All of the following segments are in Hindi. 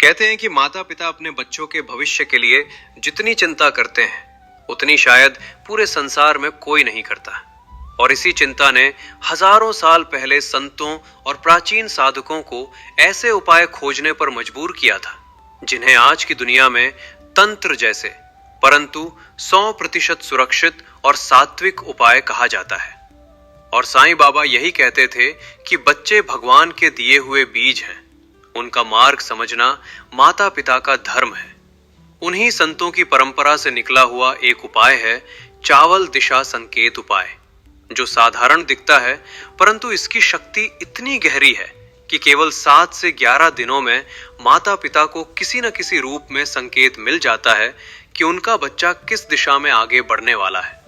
कहते हैं कि माता पिता अपने बच्चों के भविष्य के लिए जितनी चिंता करते हैं उतनी शायद पूरे संसार में कोई नहीं करता। और इसी चिंता ने हजारों साल पहले संतों और प्राचीन साधकों को ऐसे उपाय खोजने पर मजबूर किया था जिन्हें आज की दुनिया में तंत्र जैसे परंतु 100% सुरक्षित और सात्विक उपाय कहा जाता है। और साईं बाबा यही कहते थे कि बच्चे भगवान के दिए हुए बीज हैं, उनका मार्ग समझना माता पिता का धर्म है। उन्हीं संतों की परंपरा से निकला हुआ एक उपाय है चावल दिशा संकेत उपाय, जो साधारण दिखता है परंतु इसकी शक्ति इतनी गहरी है कि केवल 7 से 11 दिनों में माता पिता को किसी न किसी रूप में संकेत मिल जाता है कि उनका बच्चा किस दिशा में आगे बढ़ने वाला है,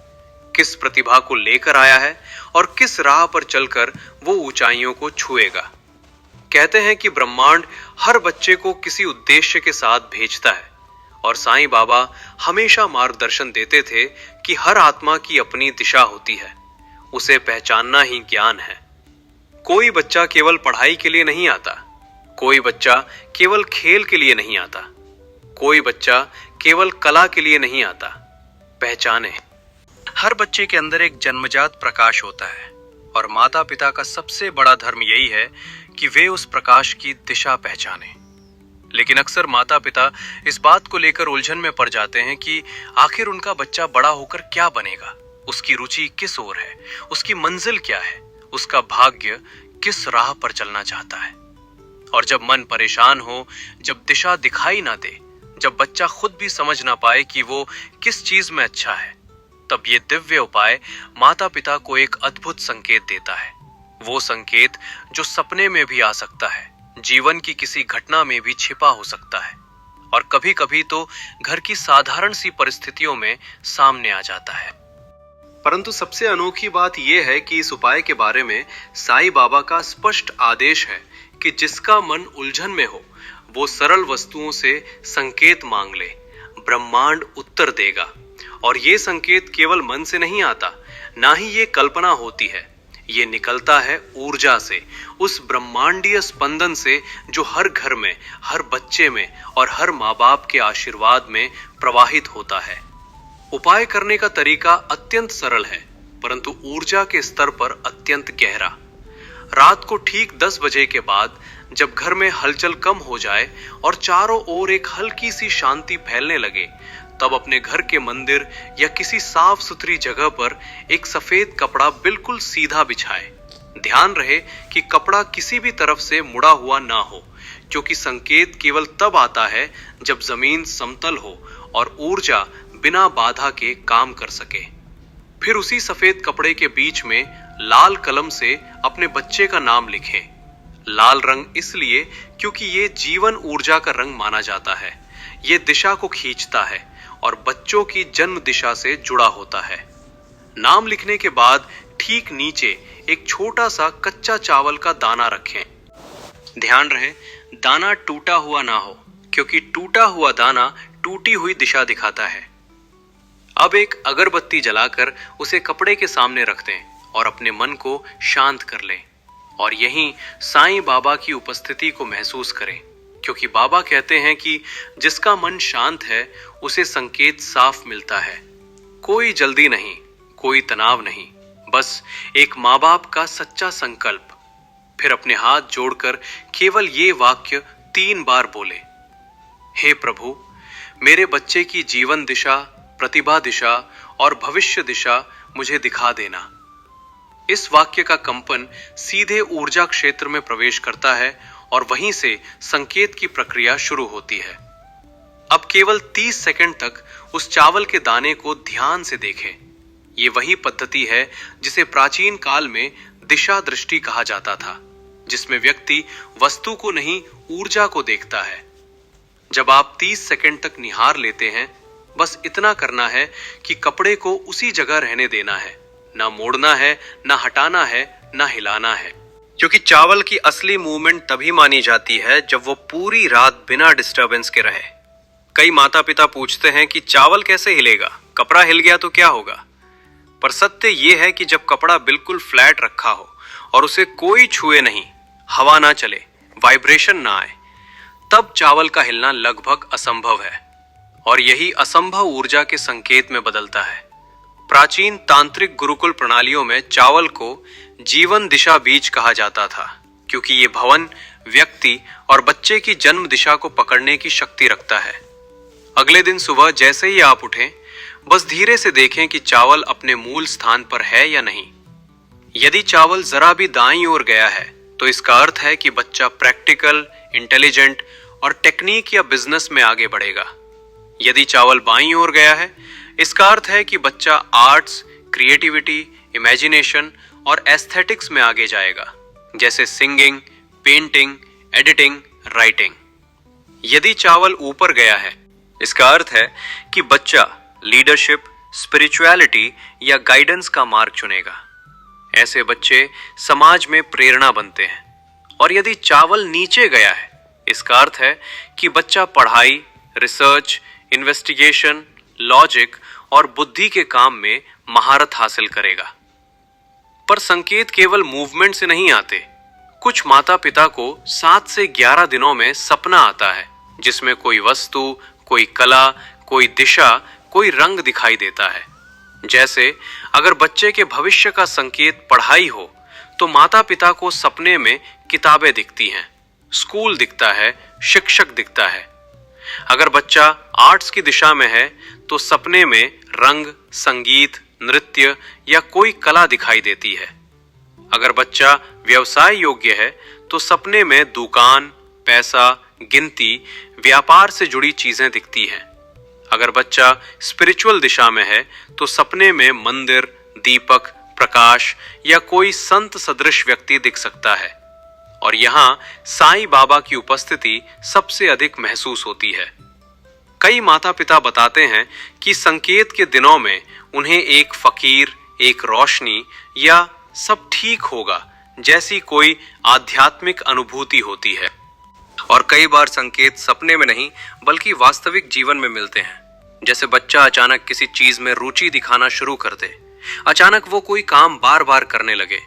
किस प्रतिभा को लेकर आया है और किस राह पर चलकर वो ऊंचाइयों को छुएगा। कहते हैं कि ब्रह्मांड हर बच्चे को किसी उद्देश्य के साथ भेजता है और साईं बाबा हमेशा मार्गदर्शन देते थे कि हर आत्मा की अपनी दिशा होती है, उसे पहचानना ही ज्ञान है। कोई बच्चा केवल पढ़ाई के लिए नहीं आता, कोई बच्चा केवल खेल के लिए नहीं आता, कोई बच्चा केवल कला के लिए नहीं आता। पहचाने, हर बच्चे के अंदर एक जन्मजात प्रकाश होता है और माता पिता का सबसे बड़ा धर्म यही है कि वे उस प्रकाश की दिशा पहचाने। लेकिन अक्सर माता पिता इस बात को लेकर उलझन में पड़ जाते हैं कि आखिर उनका बच्चा बड़ा होकर क्या बनेगा, उसकी रुचि किस ओर है, उसकी मंजिल क्या है, उसका भाग्य किस राह पर चलना चाहता है। और जब मन परेशान हो, जब दिशा दिखाई ना दे, जब बच्चा खुद भी समझ ना पाए कि वो किस चीज में अच्छा है, तब ये दिव्य उपाय माता पिता को एक अद्भुत संकेत देता है। वो संकेत जो सपने में भी आ सकता है, जीवन की किसी घटना में भी छिपा हो सकता है और कभी कभी तो घर की साधारण सी परिस्थितियों में सामने आ जाता है। परंतु सबसे अनोखी बात यह है कि इस उपाय के बारे में साईं बाबा का स्पष्ट आदेश है कि जिसका मन उलझन में हो वो सरल वस्तुओं से संकेत मांग ले, ब्रह्मांड उत्तर देगा। और ये संकेत केवल मन से नहीं आता, ना ही ये कल्पना होती है, ये निकलता है ऊर्जा से, उस ब्रह्मांडीय स्पंदन से जो हर घर में, हर बच्चे में और हर माँ बाप के आशीर्वाद में प्रवाहित होता है। उपाय करने का तरीका अत्यंत सरल है परंतु ऊर्जा के स्तर पर अत्यंत गहरा। रात को ठीक 10 बजे के बाद जब घर में हलचल कम हो जाए और चारों ओर एक हल्की सी शांति फैलने लगे, तब अपने घर के मंदिर या किसी साफ सुथरी जगह पर एक सफेद कपड़ा बिल्कुल सीधा बिछाए। ध्यान रहे कि कपड़ा किसी भी तरफ से मुड़ा हुआ ना हो, क्योंकि संकेत केवल तब आता है जब जमीन समतल हो और ऊर्जा बिना बाधा के काम कर सके। फिर उसी सफेद कपड़े के बीच में लाल कलम से अपने बच्चे का नाम लिखें। लाल रंग इसलिए क्योंकि ये जीवन ऊर्जा का रंग माना जाता है, ये दिशा को खींचता है और बच्चों की जन्म दिशा से जुड़ा होता है। नाम लिखने के बाद ठीक नीचे एक छोटा सा कच्चा चावल का दाना रखें। ध्यान रहे दाना टूटा हुआ ना हो, क्योंकि टूटा हुआ दाना टूटी हुई दिशा दिखाता है। अब एक अगरबत्ती जलाकर उसे कपड़े के सामने रख दें और अपने मन को शांत कर लें और यहीं साईं बाबा की उपस्थिति को महसूस करें, क्योंकि बाबा कहते हैं कि जिसका मन शांत है उसे संकेत साफ मिलता है। कोई जल्दी नहीं, कोई तनाव नहीं, बस एक माँ बाप का सच्चा संकल्प। फिर अपने हाथ जोड़कर केवल ये वाक्य 3 बार बोले, हे प्रभु, मेरे बच्चे की जीवन दिशा, प्रतिभा दिशा और भविष्य दिशा मुझे दिखा देना। इस वाक्य का कंपन सीधे ऊर्जा क्षेत्र में प्रवेश करता है और वहीं से संकेत की प्रक्रिया शुरू होती है। अब केवल 30 सेकंड तक उस चावल के दाने को ध्यान से देखें। ये वही पद्धति है जिसे प्राचीन काल में दिशा दृष्टि कहा जाता था, जिसमें व्यक्ति वस्तु को नहीं ऊर्जा को देखता है। जब आप 30 सेकंड तक निहार लेते हैं, बस इतना करना है कि कपड़े को उसी जगह रहने देना है, ना मोड़ना है, ना हटाना है, ना हिलाना है। क्योंकि चावल की असली मूवमेंट तभी मानी जाती है जब वो पूरी रात बिना डिस्टरबेंस के रहे। कई माता पिता पूछते हैं कि चावल कैसे हिलेगा, कपड़ा हिल गया तो क्या होगा। पर सत्य ये है कि जब कपड़ा बिल्कुल फ्लैट रखा हो और उसे कोई छुए नहीं, हवा ना चले, वाइब्रेशन ना आए, तब चावल का हिलना लगभग असंभव है और यही असंभव ऊर्जा के संकेत में बदलता है। प्राचीन तांत्रिक गुरुकुल प्रणालियों में चावल को जीवन दिशा बीज कहा जाता था, क्योंकि ये भवन व्यक्ति और बच्चे की जन्म दिशा को पकड़ने की शक्ति रखता है। अगले दिन सुबह जैसे ही आप उठें, बस धीरे से देखें कि चावल अपने मूल स्थान पर है या नहीं। यदि चावल जरा भी दाईं ओर गया है तो इसका अर्थ है कि बच्चा प्रैक्टिकल, इंटेलिजेंट और टेक्निक या बिजनेस में आगे बढ़ेगा। यदि चावल बाईं ओर गया है, इसका अर्थ है कि बच्चा आर्ट्स, क्रिएटिविटी, इमेजिनेशन और एस्थेटिक्स में आगे जाएगा, जैसे सिंगिंग, पेंटिंग, एडिटिंग, राइटिंग। यदि चावल ऊपर गया है, इसका अर्थ है कि बच्चा लीडरशिप, स्पिरिचुअलिटी या गाइडेंस का मार्ग चुनेगा। ऐसे बच्चे समाज में प्रेरणा बनते हैं। और यदि चावल नीचे गया है, इसका अर्थ है कि बच्चा पढ़ाई, रिसर्च, इन्वेस्टिगेशन, लॉजिक और बुद्धि के काम में महारत हासिल करेगा। पर संकेत केवल मूवमेंट से नहीं आते। कुछ माता पिता को 7 से 11 दिनों में सपना आता है, जिसमें कोई वस्तु, कोई कला, कोई दिशा, कोई रंग दिखाई देता है। जैसे अगर बच्चे के भविष्य का संकेत पढ़ाई हो, तो माता पिता को सपने में किताबें दिखती हैं, स्कूल दिखता है, शिक्षक दिखता है। अगर बच्चा आर्ट्स की दिशा में है, तो सपने में रंग, संगीत, नृत्य या कोई कला दिखाई देती है। अगर बच्चा व्यवसाय योग्य है, तो सपने में दुकान, पैसा, गिनती, व्यापार से जुड़ी चीजें दिखती हैं। अगर बच्चा स्पिरिचुअल दिशा में है, तो सपने में मंदिर, दीपक, प्रकाश या कोई संत सदृश व्यक्ति दिख सकता है। और यहाँ साईं बाबा की उपस्थिति सबसे अधिक महसूस होती है। कई माता पिता बताते हैं कि संकेत के दिनों में उन्हें एक फकीर, एक रोशनी या सब ठीक होगा जैसी कोई आध्यात्मिक अनुभूति होती है। और कई बार संकेत सपने में नहीं बल्कि वास्तविक जीवन में मिलते हैं। जैसे बच्चा अचानक किसी चीज में रुचि दिखाना शुरू कर दे, अचानक वो कोई काम बार बार करने लगे।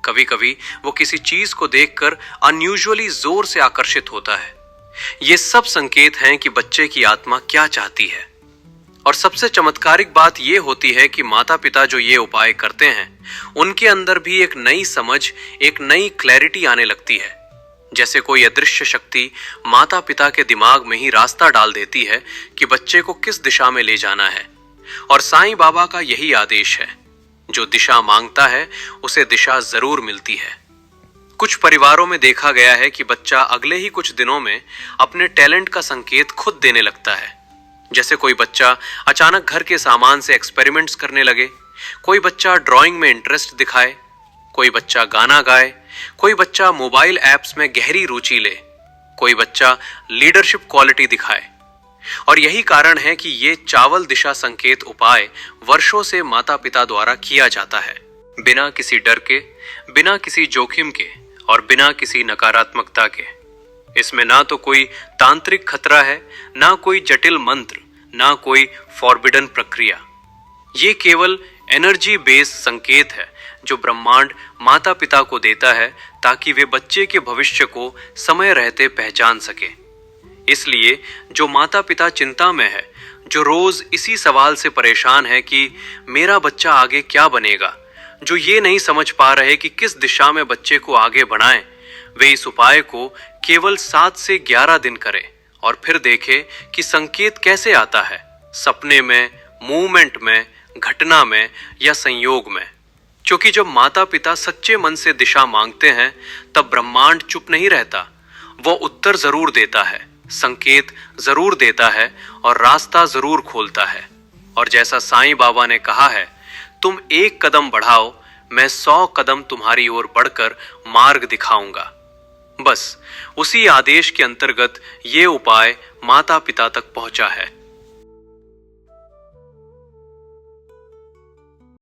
कभी कभी वो किसी चीज को देखकर अनयूजुअली जोर से आकर्षित होता है। ये सब संकेत हैं कि बच्चे की आत्मा क्या चाहती है। और सबसे चमत्कारिक बात यह होती है कि माता पिता जो ये उपाय करते हैं, उनके अंदर भी एक नई समझ, एक नई क्लैरिटी आने लगती है। जैसे कोई अदृश्य शक्ति माता पिता के दिमाग में ही रास्ता डाल देती है कि बच्चे को किस दिशा में ले जाना है। और साईं बाबा का यही आदेश है, जो दिशा मांगता है उसे दिशा जरूर मिलती है। कुछ परिवारों में देखा गया है कि बच्चा अगले ही कुछ दिनों में अपने टैलेंट का संकेत खुद देने लगता है। जैसे कोई बच्चा अचानक घर के सामान से एक्सपेरिमेंट्स करने लगे, कोई बच्चा ड्राइंग में इंटरेस्ट दिखाए, कोई बच्चा गाना गाए, कोई बच्चा मोबाइल ऐप्स में गहरी रुचि ले, कोई बच्चा लीडरशिप क्वालिटी दिखाए। और यही कारण है कि ये चावल दिशा संकेत उपाय वर्षों से माता पिता द्वारा किया जाता है, बिना किसी डर के, बिना किसी जोखिम के और बिना किसी नकारात्मकता के। इसमें ना तो कोई तांत्रिक खतरा है, ना कोई जटिल मंत्र, ना कोई फॉरबिडन प्रक्रिया। ये केवल एनर्जी बेस्ड संकेत है जो ब्रह्मांड माता पिता को देता है, ताकि वे बच्चे के भविष्य को समय रहते पहचान सके। इसलिए जो माता पिता चिंता में है, जो रोज इसी सवाल से परेशान है कि मेरा बच्चा आगे क्या बनेगा, जो ये नहीं समझ पा रहे कि किस दिशा में बच्चे को आगे बढ़ाएं, वे इस उपाय को केवल 7 से 11 दिन करें और फिर देखें कि संकेत कैसे आता है, सपने में, मूवमेंट में, घटना में या संयोग में। क्योंकि जब माता पिता सच्चे मन से दिशा मांगते हैं, तब ब्रह्मांड चुप नहीं रहता, वो उत्तर जरूर देता है, संकेत जरूर देता है और रास्ता जरूर खोलता है। और जैसा साईं बाबा ने कहा है, तुम 1 कदम बढ़ाओ, मैं 100 कदम तुम्हारी ओर बढ़कर मार्ग दिखाऊंगा। बस उसी आदेश के अंतर्गत ये उपाय माता पिता तक पहुंचा है।